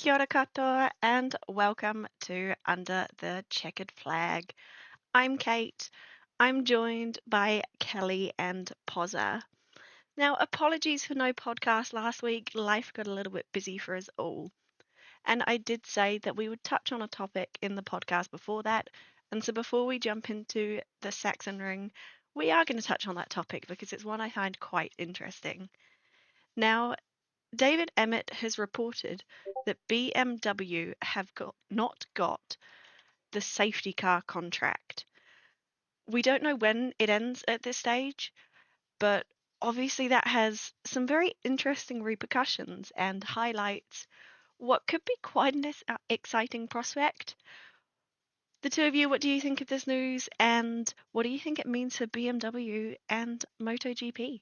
Kia ora katoa and welcome to Under the Checkered Flag. I'm Kate. I'm joined by Kelly and PozzA. Now, apologies for no podcast last week. Life got a little bit busy for us all. And I did say that we would touch on a topic in the podcast before that. And so before we jump into the Sachsenring, we are going to touch on that topic because it's one I find quite interesting. Now, David Emmett has reported that BMW have not got the safety car contract. We don't know when it ends at this stage, but obviously that has some very interesting repercussions and highlights what could be quite an exciting prospect. The two of you, what do you think of this news, and what do you think it means for BMW and MotoGP?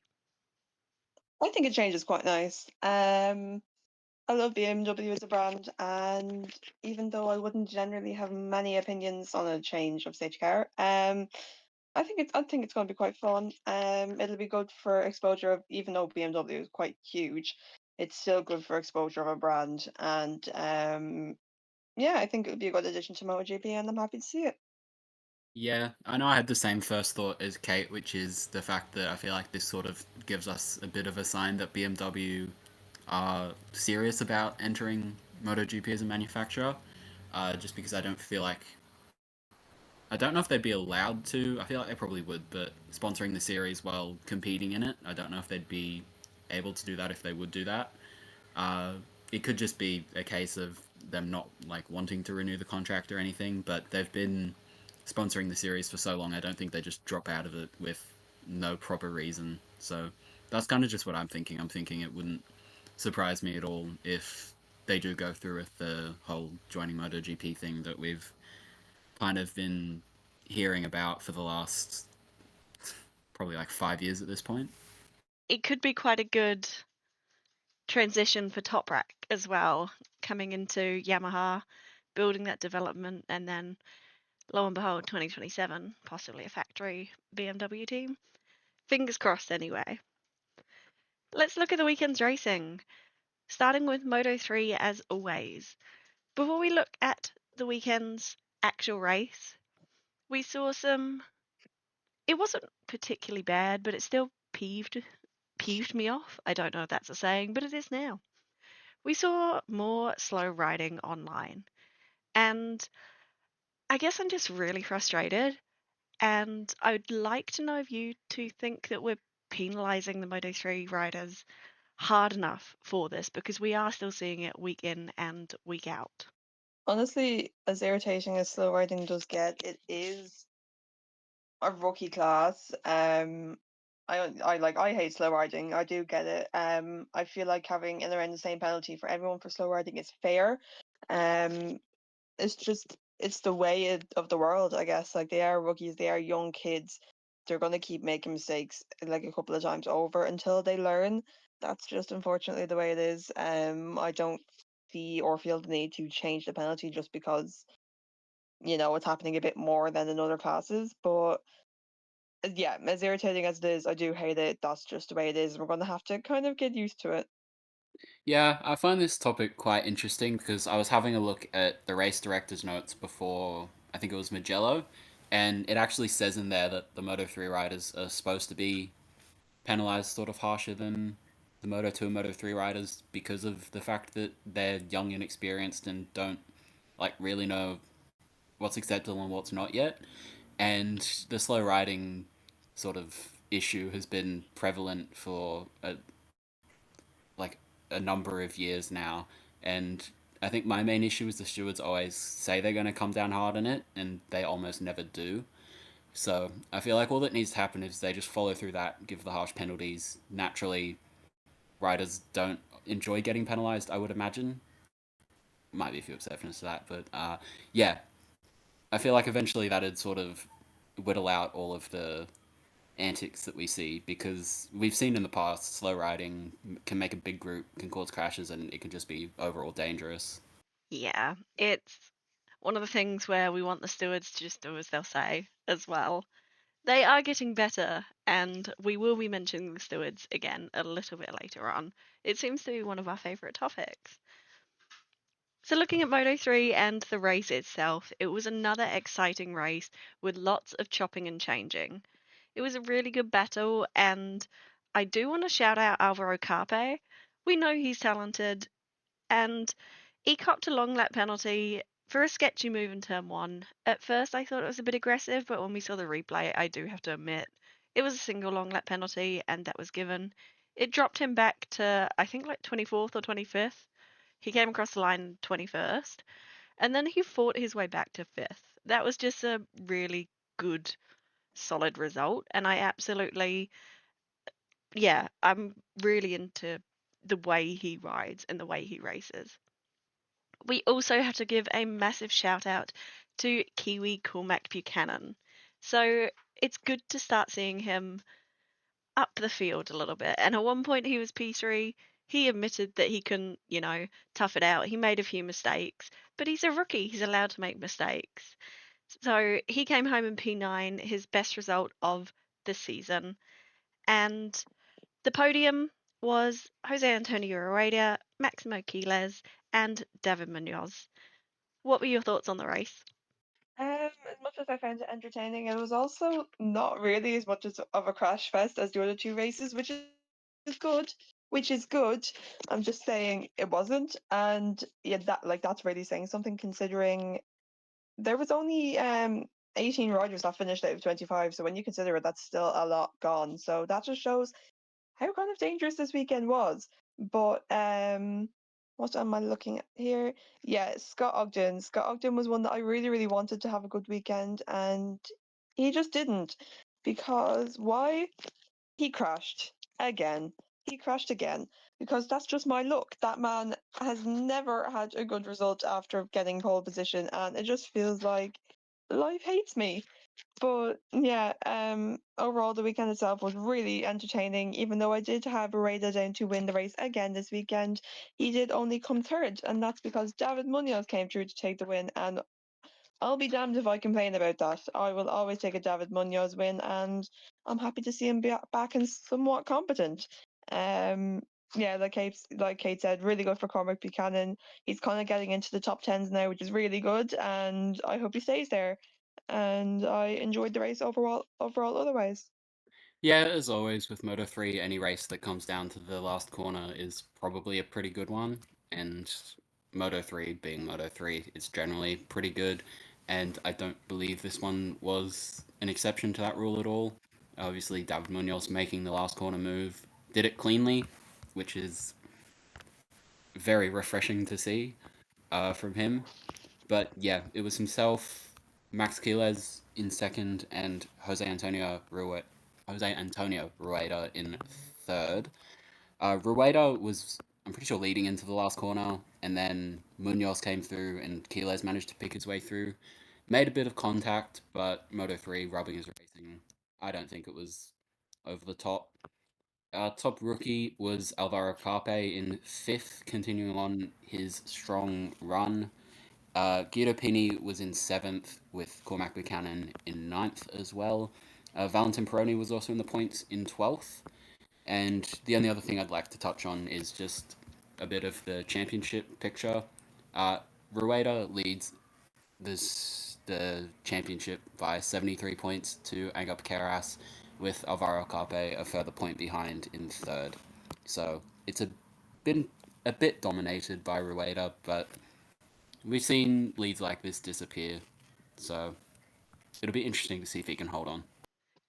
I think a change is quite nice. I love BMW as a brand, and even though I wouldn't generally have many opinions on a change of safety car, I think it's going to be quite fun. It'll be good for exposure of, even though BMW is quite huge, it's still good for exposure of a brand, and yeah, I think it would be a good addition to MotoGP, and I'm happy to see it. Yeah, I know I had the same first thought as Kate, which is the fact that I feel like this sort of gives us a bit of a sign that BMW are serious about entering MotoGP as a manufacturer. Just because I don't know if they'd be allowed to. I feel like they probably would, but sponsoring the series while competing in it, I don't know if they'd be able to do that if they would do that. Uh, it could just be a case of them not like wanting to renew the contract or anything, but they've been sponsoring the series for so long. I don't think they just drop out of it with no proper reason. So that's kind of just what I'm thinking. I'm thinking it wouldn't surprise me at all if they do go through with the whole joining MotoGP thing that we've kind of been hearing about for the last probably like 5 years at this point. It could be quite a good transition for Toprak as well, coming into Yamaha, building that development, and then lo and behold, 2027, possibly a factory BMW team. Fingers crossed, anyway. Let's look at the weekend's racing, starting with Moto 3 as always. Before we look at the weekend's actual race, we saw some. It wasn't particularly bad, but it still peeved me off. I don't know if that's a saying, but it is now. We saw more slow riding online. And I guess I'm just really frustrated. And I'd like to know if you two think that we're penalising the Moto3 riders hard enough for this because we are still seeing it week in and week out. Honestly, as irritating as slow riding does get, it is a rookie class. I hate slow riding. I do get it. I feel like having in around the same penalty for everyone for slow riding is fair. Um, it's the of the world, I guess. Like, they are rookies, they are young kids. They're gonna keep making mistakes like a couple of times over until they learn. That's just unfortunately the way it is. I don't see or feel the need to change the penalty just because it's happening a bit more than in other classes, but yeah, as irritating as it is, I do hate it. That's just the way it is. We're going to have to kind of get used to it. Yeah, I find this topic quite interesting because I was having a look at the race director's notes before, I think it was Mugello, and it actually says in there that the Moto 3 riders are supposed to be penalized sort of harsher than the Moto 2 and Moto 3 riders because of the fact that they're young and inexperienced and don't like really know what's acceptable and what's not yet. And the slow riding sort of issue has been prevalent for like a number of years now. And I think my main issue is the stewards always say they're going to come down hard on it, and they almost never do. So I feel like all that needs to happen is they just follow through that, give the harsh penalties. Naturally, riders don't enjoy getting penalised, I would imagine. Might be a few exceptions to that, but yeah, I feel like eventually that'd sort of whittle out all of the antics that we see because we've seen in the past slow riding can make a big group, can cause crashes, and it can just be overall dangerous. Yeah, it's one of the things where we want the stewards to just do as they'll say as well. They are getting better, and we will be mentioning the stewards again a little bit later on. It seems to be one of our favourite topics. So looking at Moto3 and the race itself, it was another exciting race with lots of chopping and changing. It was a really good battle, and I do want to shout out Alvaro Carpe. We know he's talented, and he copped a long lap penalty for a sketchy move in turn one. At first, I thought it was a bit aggressive, but when we saw the replay, I do have to admit it was a single long lap penalty, and that was given. It dropped him back to, I think, like 24th or 25th. He came across the line 21st, and then he fought his way back to 5th. That was just a really good, solid result, and I absolutely, yeah, I'm really into the way he rides and the way he races. We also have to give a massive shout out to Kiwi Cormac Buchanan. So it's good to start seeing him up the field a little bit. And at one point he was P3. He admitted that he couldn't, tough it out. He made a few mistakes, but he's a rookie. He's allowed to make mistakes. So he came home in P9, his best result of the season. And the podium was Jose Antonio Rueda, Maximo Quiles, and David Munoz. What were your thoughts on the race? As much as I found it entertaining, it was also not really as much as of a crash fest as the other two races, which is good. Which is good. I'm just saying it wasn't, and yeah, that's really saying something considering there was only 18 riders that finished out of 25. So when you consider it, that's still a lot gone. So that just shows how kind of dangerous this weekend was. But what am I looking at here? Yeah, Scott Ogden. Scott Ogden was one that I really, really wanted to have a good weekend, and he just didn't. Because why? He crashed again. He crashed again because that's just my luck. That man has never had a good result after getting pole position, and it just feels like life hates me. But yeah, overall the weekend itself was really entertaining. Even though I did have Rueda down to win the race again this weekend, he did only come third, and that's because David Munoz came through to take the win. And I'll be damned if I complain about that. I will always take a David Munoz win, and I'm happy to see him back and somewhat competent. Um, yeah, like Kate said, really good for Cormac Buchanan. He's kind of getting into the top tens now, which is really good, and I hope he stays there. And I enjoyed the race overall. Otherwise, Yeah, as always with Moto 3, any race that comes down to the last corner is probably a pretty good one. And Moto 3 being Moto 3, it's generally pretty good. And I don't believe this one was an exception to that rule at all. Obviously, David Munoz making the last corner move did it cleanly, which is very refreshing to see from him. But yeah, it was himself, Max Quiles in second, and Jose Antonio Rueda in third. Rueda was, I'm pretty sure, leading into the last corner, and then Munoz came through, and Quiles managed to pick his way through. Made a bit of contact, but Moto3 rubbing his racing. I don't think it was over the top. Top rookie was Alvaro Carpe in fifth, continuing on his strong run. Guido Pini was in seventh, with Cormac Buchanan in ninth as well. Valentin Peroni was also in the points in 12th. And the only other thing I'd like to touch on is just a bit of the championship picture. Rueda leads the championship by 73 points to Agap Keras, with Alvaro Carpe a further point behind in third. So it's been a bit dominated by Rueda, but we've seen leads like this disappear. So it'll be interesting to see if he can hold on.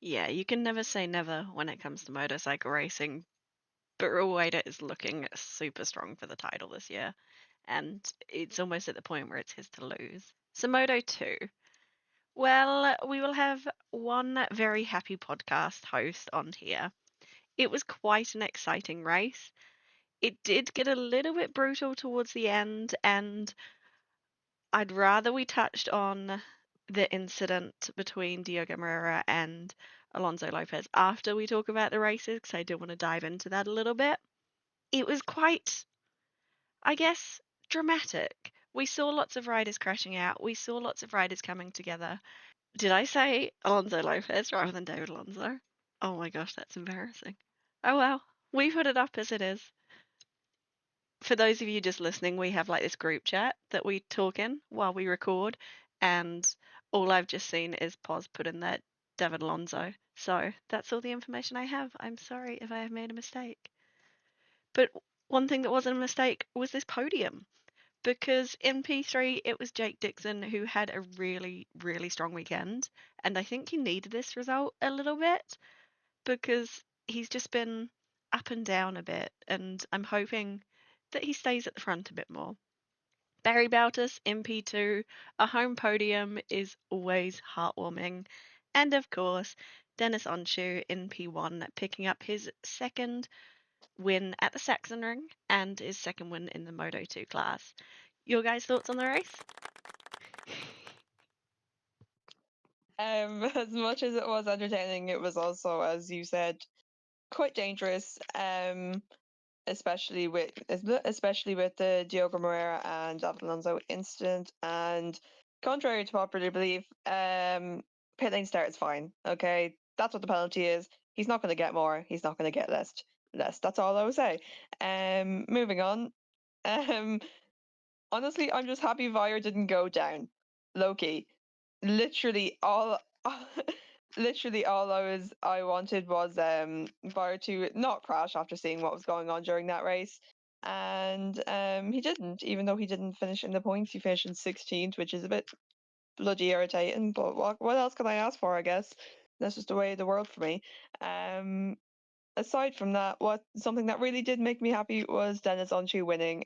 Yeah, you can never say never when it comes to motorcycle racing, but Rueda is looking super strong for the title this year, and it's almost at the point where it's his to lose. So Moto 2. Well, we will have one very happy podcast host on here. It was quite an exciting race. It did get a little bit brutal towards the end, and I'd rather we touched on the incident between Diogo Moreira and Alonso Lopez after we talk about the races, because I do want to dive into that a little bit. It was quite, I guess, dramatic. We saw lots of riders crashing out. We saw lots of riders coming together. Did I say Alonso Lopez rather than David Alonso? Oh my gosh, that's embarrassing. Oh well, we put it up as it is. for those of you just listening, we have like this group chat that we talk in while we record, and all I've just seen is Poz put in that David Alonso. So that's all the information I have. I'm sorry if I have made a mistake. But one thing that wasn't a mistake was this podium, because in P3 it was Jake Dixon who had a really, really strong weekend, and I think he needed this result a little bit because he's just been up and down a bit, and I'm hoping that he stays at the front a bit more. Barry Bautis in P2, a home podium is always heartwarming. And of course, Dennis Onshu in P1 picking up his second win at the Sachsenring and his second win in the Moto2 class. Your guys' thoughts on the race? As much as it was entertaining, it was also, as you said, quite dangerous. Especially with the Diogo Moreira and David Alonso incident. And contrary to popular belief, pit lane start is fine. Okay, that's what the penalty is. He's not going to get more. He's not going to get less. That's all I would say. Moving on. Honestly, I'm just happy Vire didn't go down. Loki, literally all. Literally all I wanted was Vire to not crash after seeing what was going on during that race. And he didn't, even though he didn't finish in the points. He finished in 16th, which is a bit bloody irritating, but what else can I ask for, I guess? That's just the way of the world for me. Aside from that, something that really did make me happy was Dennis Onshu winning.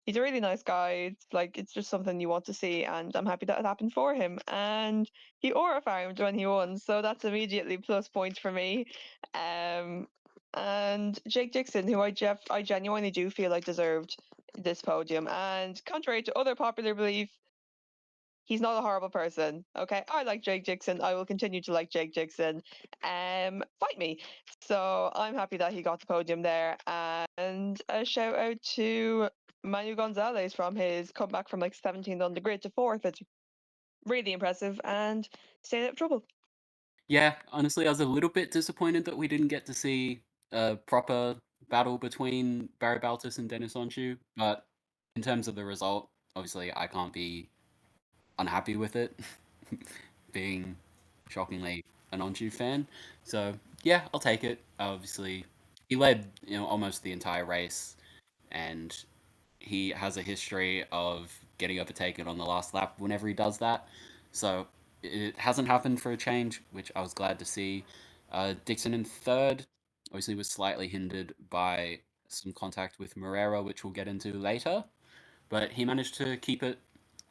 He's a really nice guy. It's just something you want to see, and I'm happy that it happened for him. And he aura farmed when he won, so that's immediately plus points for me. And Jake Dixon, who I genuinely do feel like deserved this podium. And contrary to other popular belief, he's not a horrible person. Okay, I like Jake Dixon. I will continue to like Jake Dixon. Fight me. So I'm happy that he got the podium there. And a shout out to Manu Gonzalez from his comeback from like 17th on the grid to 4th. It's really impressive and staying out of trouble. Yeah, honestly, I was a little bit disappointed that we didn't get to see a proper battle between Barry Baltus and Dennis Onshu, but in terms of the result, obviously I can't be unhappy with it, being shockingly an Onshu fan. So yeah, I'll take it. Obviously, he led almost the entire race, and he has a history of getting overtaken on the last lap whenever he does that. So it hasn't happened for a change, which I was glad to see. Dixon in third, obviously was slightly hindered by some contact with Moreira, which we'll get into later. But he managed to keep it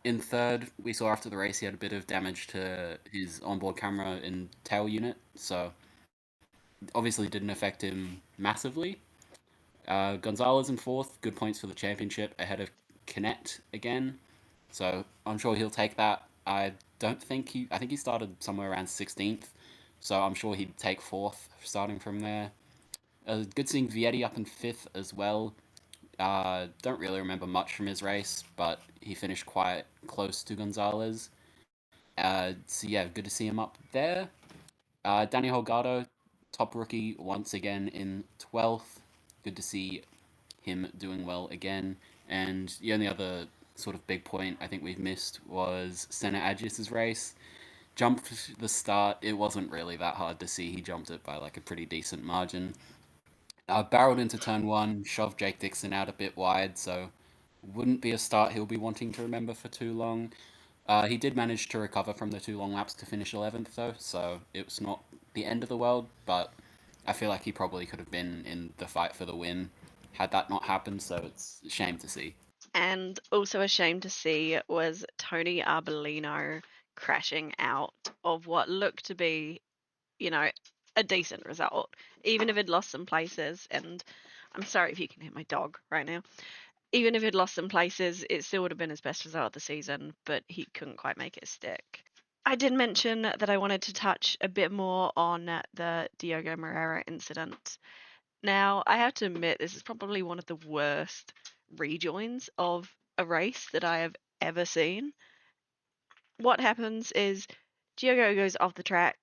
in third. We saw after the race he had a bit of damage to his onboard camera and tail unit, so obviously didn't affect him massively. Gonzalez in fourth, good points for the championship ahead of Kinet again. So I'm sure he'll take that. I don't think I think he started somewhere around 16th, so I'm sure he'd take fourth starting from there. Good seeing Vietti up in fifth as well. Don't really remember much from his race, but he finished quite close to Gonzalez. So yeah, good to see him up there. Danny Holgado, top rookie once again in 12th. Good to see him doing well again. And the only other sort of big point I think we've missed was Senna Agius's race. Jumped the start. It wasn't really that hard to see. He jumped it by like a pretty decent margin. Barreled into turn one, shoved Jake Dixon out a bit wide, so wouldn't be a start he'll be wanting to remember for too long. He did manage to recover from the 2 long laps to finish 11th, though, so it was not the end of the world, but I feel like he probably could have been in the fight for the win had that not happened, so it's a shame to see. And also a shame to see was Tony Arbolino crashing out of what looked to be, a decent result, even if it lost some places. And I'm sorry if you can hear my dog right now. Even if he'd lost some places, it still would have been his best result of the season, but he couldn't quite make it stick. I did mention that I wanted to touch a bit more on the Diogo Moreira incident. Now, I have to admit, this is probably one of the worst rejoins of a race that I have ever seen. What happens is Diogo goes off the track,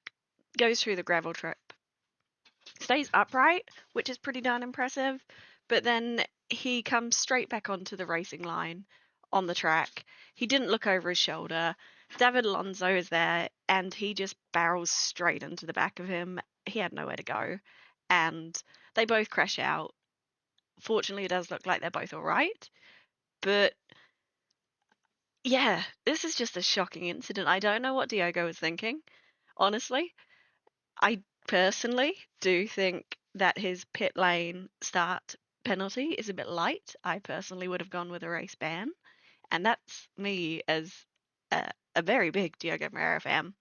goes through the gravel trip, stays upright, which is pretty darn impressive, But then he comes straight back onto the racing line on the track. He didn't look over his shoulder. David Alonso is there, and he just barrels straight into the back of him. He had nowhere to go, and they both crash out. Fortunately, it does look like they're both all right, but yeah, this is just a shocking incident. I don't know what Diogo was thinking, honestly. I personally do think that his pit lane start penalty is a bit light. I personally would have gone with a race ban, and that's me as a very big Diogo Moreira fan.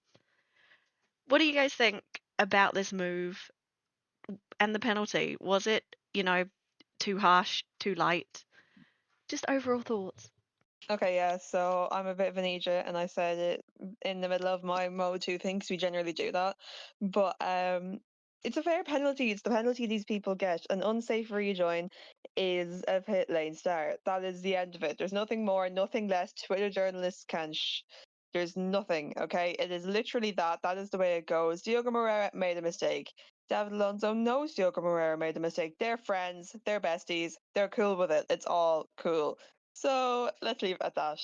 What do you guys think about this move and the penalty? Was it, too harsh, too light? Just overall thoughts. Okay, yeah, so I'm a bit of an idiot and I said it in the middle of my Mode 2 thing 'cause we generally do that. But it's a fair penalty. It's the penalty these people get. An unsafe rejoin is a pit lane start. That is the end of it. There's nothing more, nothing less. Twitter journalists can there's nothing, okay? It is literally that. That is the way it goes. Diogo Moreira made a mistake. David Alonso knows Diogo Moreira made a mistake. They're friends, they're besties, they're cool with it. It's all cool. So let's leave it at that.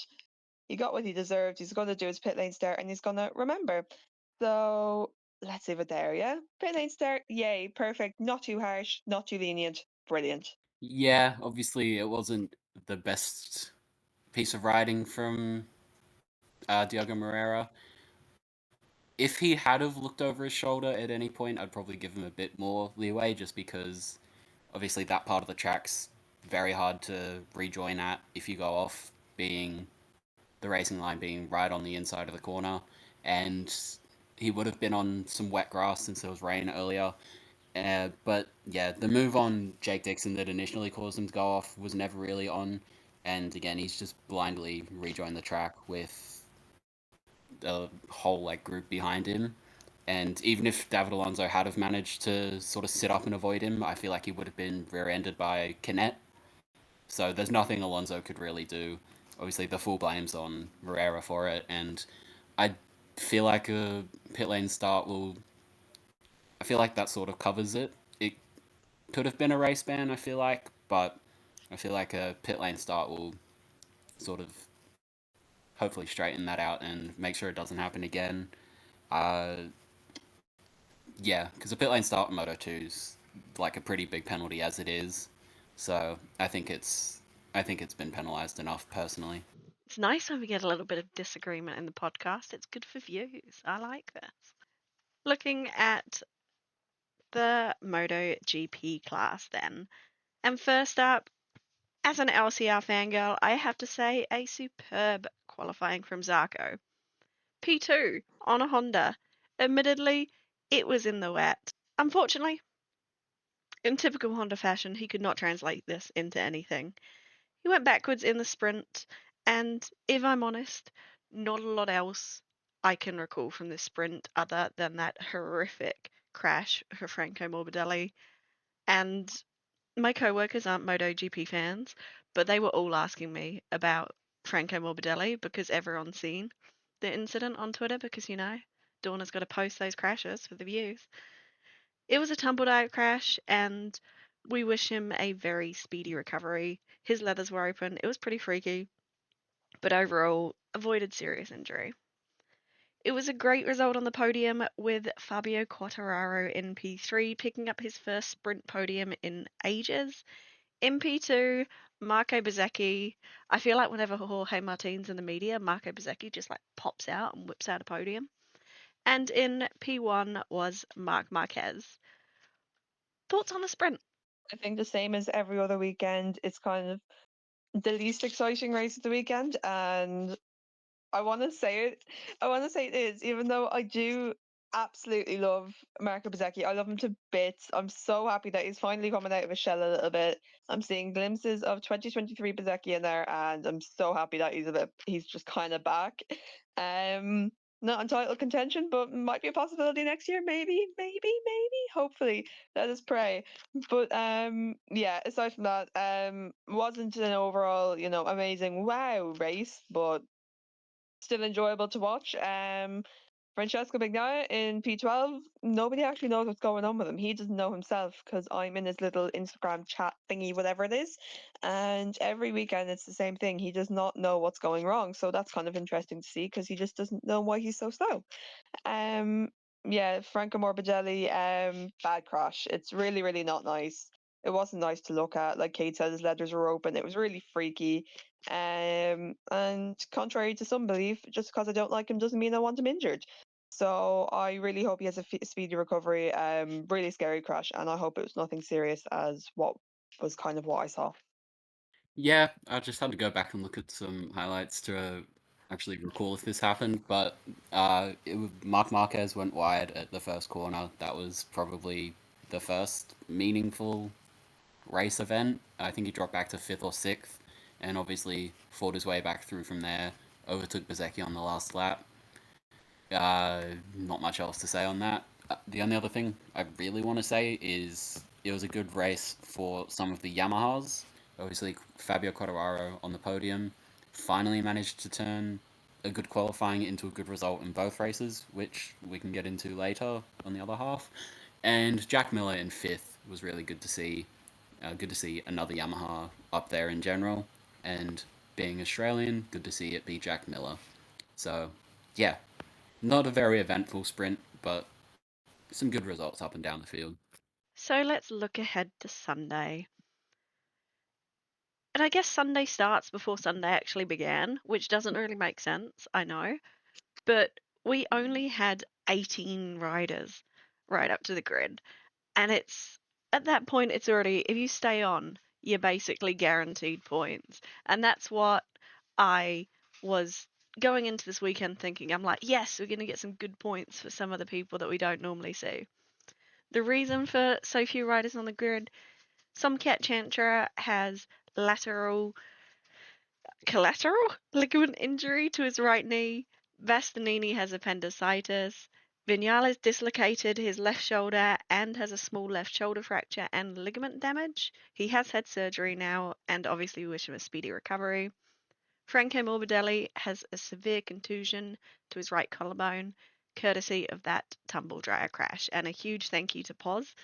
He got what he deserved. He's going to do his pit lane start and he's going to remember. So let's leave it there, yeah? Pit lane start, yay, perfect. Not too harsh, not too lenient. Brilliant. Yeah, obviously it wasn't the best piece of riding from Diogo Moreira. If he had have looked over his shoulder at any point, I'd probably give him a bit more leeway, just because obviously that part of the track's very hard to rejoin at if you go off, being the racing line being right on the inside of the corner, and he would have been on some wet grass since there was rain earlier. But yeah, the move on Jake Dixon that initially caused him to go off was never really on, and again, he's just blindly rejoined the track with the whole group behind him. And even if David Alonso had have managed to sort of sit up and avoid him, I feel like he would have been rear-ended by Canet. So there's nothing Alonso could really do. Obviously, the full blame's on Moreira for it, and I feel like a pit lane start will. I feel like that sort of covers it. It could have been a race ban, I feel like, but I feel like a pit lane start will sort of hopefully straighten that out and make sure it doesn't happen again. Uh, yeah, because a pit lane start in Moto 2 is like a pretty big penalty as it is. So I think it's been penalised enough personally. It's nice when we get a little bit of disagreement in the podcast. It's good for views. I like this. Looking at the MotoGP class then. And first up, as an LCR fangirl, I have to say a superb qualifying from Zarco. P2 on a Honda. Admittedly, it was in the wet. Unfortunately, in typical Honda fashion, he could not translate this into anything. He went backwards in the sprint, and if I'm honest, not a lot else I can recall from this sprint other than that horrific crash for Franco Morbidelli. And my co-workers aren't MotoGP fans, but they were all asking me about Franco Morbidelli because everyone's seen the incident on Twitter because, Dorna's got to post those crashes for the views. It was a tumbled out crash, and we wish him a very speedy recovery. His leathers were open. It was pretty freaky, but overall, avoided serious injury. It was a great result on the podium with Fabio Quartararo in P3 picking up his first sprint podium in ages. In P2, Marco Bezzecchi. I feel like whenever Jorge Martin's in the media, Marco Bezzecchi just pops out and whips out a podium. And in P1 was Marc Marquez. Thoughts on the sprint? I think the same as every other weekend. It's kind of the least exciting race of the weekend, and I want to say it. I want to say it is, even though I do absolutely love Marco Bezzecchi. I love him to bits. I'm so happy that he's finally coming out of his shell a little bit. I'm seeing glimpses of 2023 Bezzecchi in there, and I'm so happy that he's just kind of back. Um, Not in title contention, but might be a possibility next year. Maybe, hopefully. Let us pray. But yeah, aside from that, wasn't an overall, amazing wow race, but still enjoyable to watch. Francesco Bagnaia in P12, nobody actually knows what's going on with him. He doesn't know himself because I'm in his little Instagram chat thingy, whatever it is. And every weekend it's the same thing. He does not know what's going wrong. So that's kind of interesting to see because he just doesn't know why he's so slow. Um, yeah, Franco Morbidelli, bad crash. It's really, really not nice. It wasn't nice to look at. Like Kate said, his leathers were open. It was really freaky. And contrary to some belief, just because I don't like him doesn't mean I want him injured. So I really hope he has a speedy recovery. Really scary crash, and I hope it was nothing serious as what was kind of what I saw. Yeah, I just had to go back and look at some highlights to actually recall if this happened. But Marc Marquez went wide at the first corner. That was probably the first meaningful race event. I think he dropped back to fifth or sixth, and obviously fought his way back through from there. Overtook Bezzecchi on the last lap. Not much else to say on that. The only other thing I really want to say is it was a good race for some of the Yamahas. Obviously, Fabio Quartararo on the podium finally managed to turn a good qualifying into a good result in both races, which we can get into later on the other half. And Jack Miller in fifth was really good to see. Good to see another Yamaha up there in general. And being Australian, good to see it be Jack Miller. So, yeah, not a very eventful sprint, but some good results up and down the field. So let's look ahead to Sunday. And I guess Sunday starts before Sunday actually began, which doesn't really make sense, I know. But we only had 18 riders right up to the grid. And it's at that point, it's already, if you stay on, you're basically guaranteed points. And that's what I was going into this weekend thinking. I'm like, yes, we're going to get some good points for some of the people that we don't normally see. The reason for so few riders on the grid, Somcat Chantra has lateral collateral ligament injury to his right knee. Bastianini has appendicitis. Vinales dislocated his left shoulder and has a small left shoulder fracture and ligament damage. He has had surgery now, and obviously we wish him a speedy recovery. Franco Morbidelli has a severe contusion to his right collarbone, courtesy of that tumble dryer crash. And a huge thank you to Poz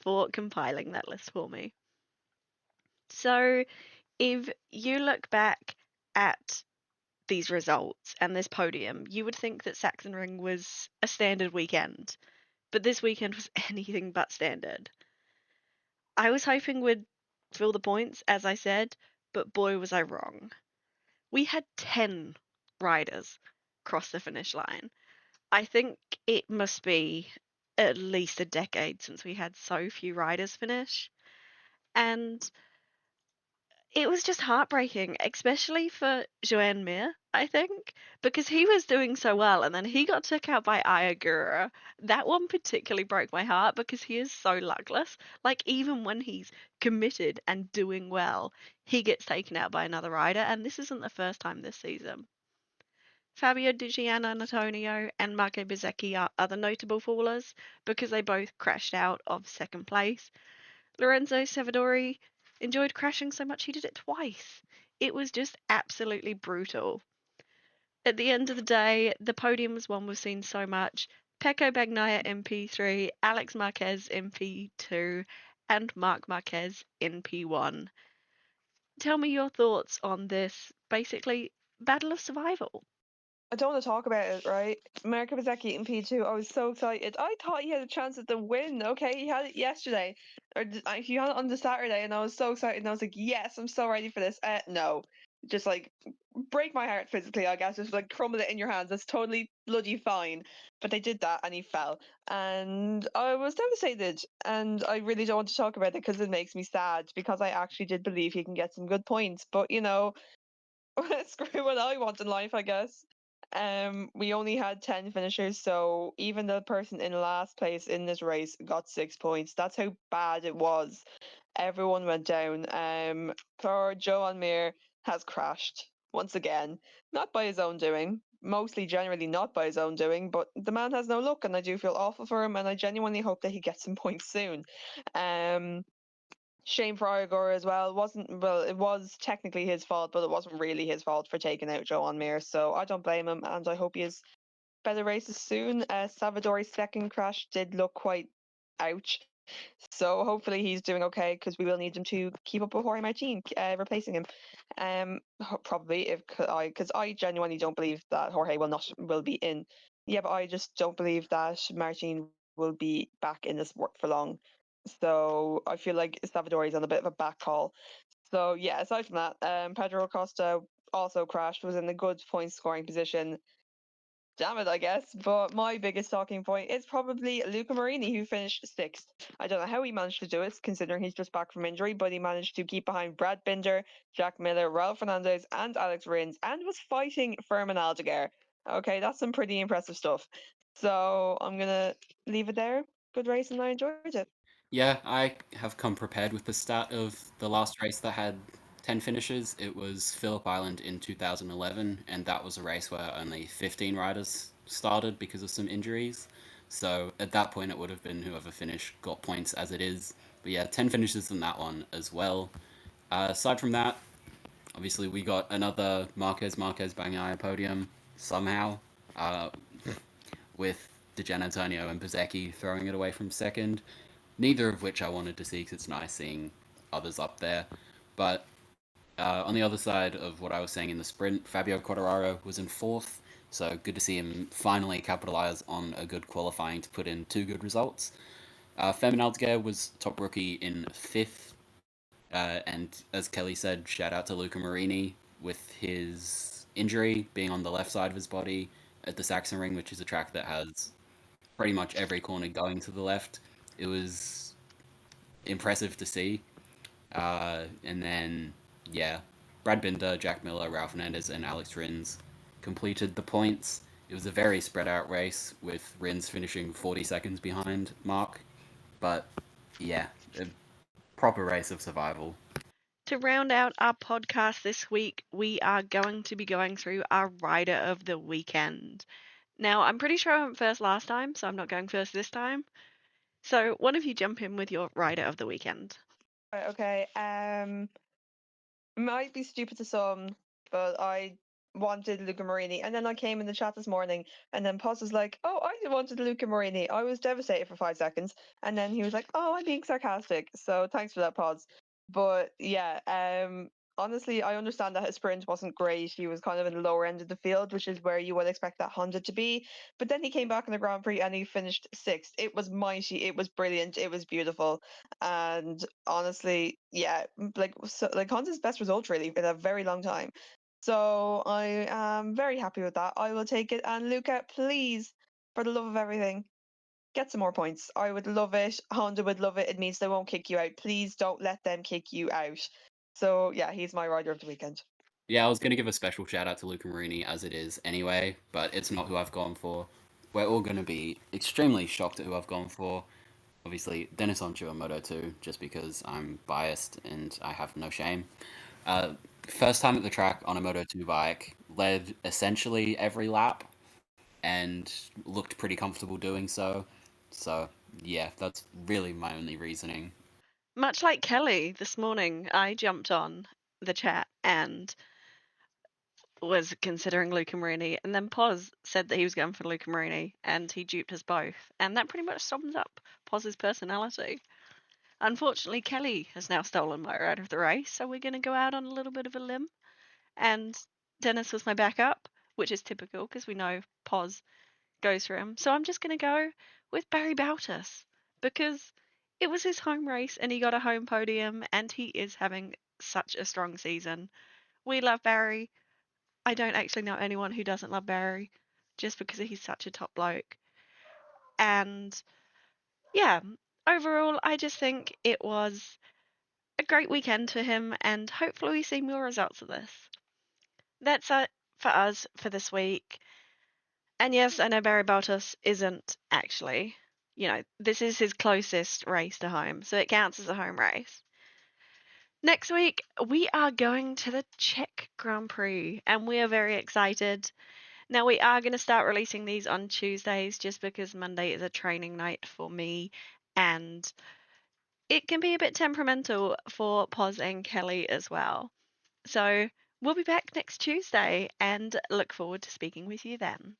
for compiling that list for me. So, if you look back at these results and this podium, you would think that Sachsenring was a standard weekend, but this weekend was anything but standard. I was hoping we'd fill the points, as I said, but boy was I wrong. We had 10 riders cross the finish line. I think it must be at least a decade since we had so few riders finish. And it was just heartbreaking, especially for Joan Mir, I think, because he was doing so well and then he got took out by Ayagura. That one particularly broke my heart because he is so luckless. Like, even when he's committed and doing well, he gets taken out by another rider, and this isn't the first time this season. Fabio Di Giannantonio and Marco Bezzecchi are other notable fallers because they both crashed out of second place. Lorenzo Savadori enjoyed crashing so much he did it twice. It was just absolutely brutal. At the end of the day, the podium was one we've seen so much. Pecco Bagnaia in P3, Alex Marquez in P2, and Marc Marquez in P1. Tell me your thoughts on this, basically, battle of survival. I don't want to talk about it, right? Marco Bezzecchi in P2. I was so excited. I thought he had a chance at the win. Okay, he had it yesterday, or he had it on the Saturday, and I was so excited. And I was like, "Yes, I'm so ready for this." No, just like break my heart physically. I guess just like crumble it in your hands. That's totally bloody fine. But they did that, and he fell, and I was devastated. And I really don't want to talk about it because it makes me sad because I actually did believe he can get some good points. But screw what I want in life, I guess. We only had 10 finishers, so even the person in last place in this race got 6 points. That's how bad it was. Everyone went down. Poor Joan Mir has crashed once again, not by his own doing. Mostly generally not by his own doing, but the man has no luck, and I do feel awful for him, and I genuinely hope that he gets some points soon. Um, Shame for Igor as well. It was technically his fault, but it wasn't really his fault for taking out Joe on Mir. So I don't blame him, and I hope he is better races soon. Salvadori's second crash did look quite ouch. So hopefully he's doing okay because we will need him to keep up with Jorge Martin, replacing him. Probably if because I genuinely don't believe that Jorge will be in. Yeah, but I just don't believe that Martin will be back in the sport for long. So I feel like Salvador is on a bit of a back call. So yeah, aside from that, Pedro Acosta also crashed, was in a good point scoring position. Damn it, I guess. But my biggest talking point is probably Luca Marini, who finished sixth. I don't know how he managed to do it, considering he's just back from injury, but he managed to keep behind Brad Binder, Jack Miller, Raul Fernandez, and Alex Rins, and was fighting Fermin Aldeguer. Okay, that's some pretty impressive stuff. So I'm gonna leave it there. Good race, and I enjoyed it. Yeah, I have come prepared with the stat of the last race that had 10 finishes. It was Phillip Island in 2011, and that was a race where only 15 riders started because of some injuries. So at that point, it would have been whoever finished got points as it is. But yeah, 10 finishes in that one as well. Aside from that, obviously we got another Marquez Bagnaia podium somehow, uh, with Di Giannantonio and Bezecchi throwing it away from second. Neither of which I wanted to see because it's nice seeing others up there. But on the other side of what I was saying in the sprint, Fabio Quartararo was in fourth, so good to see him finally capitalize on a good qualifying to put in two good results. Fermin Aldeguer was top rookie in fifth, and as Kelly said, shout out to Luca Marini with his injury being on the left side of his body at the Sachsenring, which is a track that has pretty much every corner going to the left. It was impressive to see. And then, yeah, Brad Binder, Jack Miller, Ralph Fernandez, and Alex Rins completed the points. It was a very spread out race with Rins finishing 40 seconds behind Mark. But yeah, a proper race of survival. To round out our podcast this week, we are going to be going through our rider of the weekend. Now, I'm pretty sure I went first last time, so I'm not going first this time. So, one of you jump in with your rider of the weekend. Right, okay. Might be stupid to some, but I wanted Luca Marini. And then I came in the chat this morning, and then Poz was like, "Oh, I wanted Luca Marini." I was devastated for 5 seconds, and then he was like, "Oh, I'm being sarcastic." So thanks for that, Poz. But yeah, honestly, I understand that his sprint wasn't great. He was kind of in the lower end of the field, which is where you would expect that Honda to be. But then he came back in the Grand Prix and he finished sixth. It was mighty. It was brilliant. It was beautiful. And honestly, yeah, like Honda's best result really in a very long time. So I am very happy with that. I will take it. And Luca, please, for the love of everything, get some more points. I would love it. Honda would love it. It means they won't kick you out. Please don't let them kick you out. So yeah, he's my rider of the weekend. Yeah, I was going to give a special shout out to Luca Marini as it is anyway, but it's not who I've gone for. We're all going to be extremely shocked at who I've gone for. Obviously, Dennis Onchu and Moto 2, just because I'm biased and I have no shame. Uh, First time at the track on a Moto 2 bike, led essentially every lap, and looked pretty comfortable doing so. So, yeah, that's really my only reasoning. Much like Kelly this morning, I jumped on the chat and was considering Luca Marini, and then Poz said that he was going for Luca Marini, and he duped us both. And that pretty much sums up Poz's personality. Unfortunately, Kelly has now stolen my ride of the race, so we're going to go out on a little bit of a limb. And Dennis was my backup, which is typical because we know Poz goes for him. So I'm just going to go with Barry Bautis because it was his home race and he got a home podium and he is having such a strong season. We love Barry. I don't actually know anyone who doesn't love Barry just because he's such a top bloke. And yeah, overall, I just think it was a great weekend for him, and hopefully we see more results of this. That's it for us for this week. And yes, I know Barry Bottas isn't actually, this is his closest race to home, so it counts as a home race. Next week, we are going to the Czech Grand Prix, and we are very excited. Now, we are going to start releasing these on Tuesdays just because Monday is a training night for me, and it can be a bit temperamental for Poz and Kelly as well. So we'll be back next Tuesday and look forward to speaking with you then.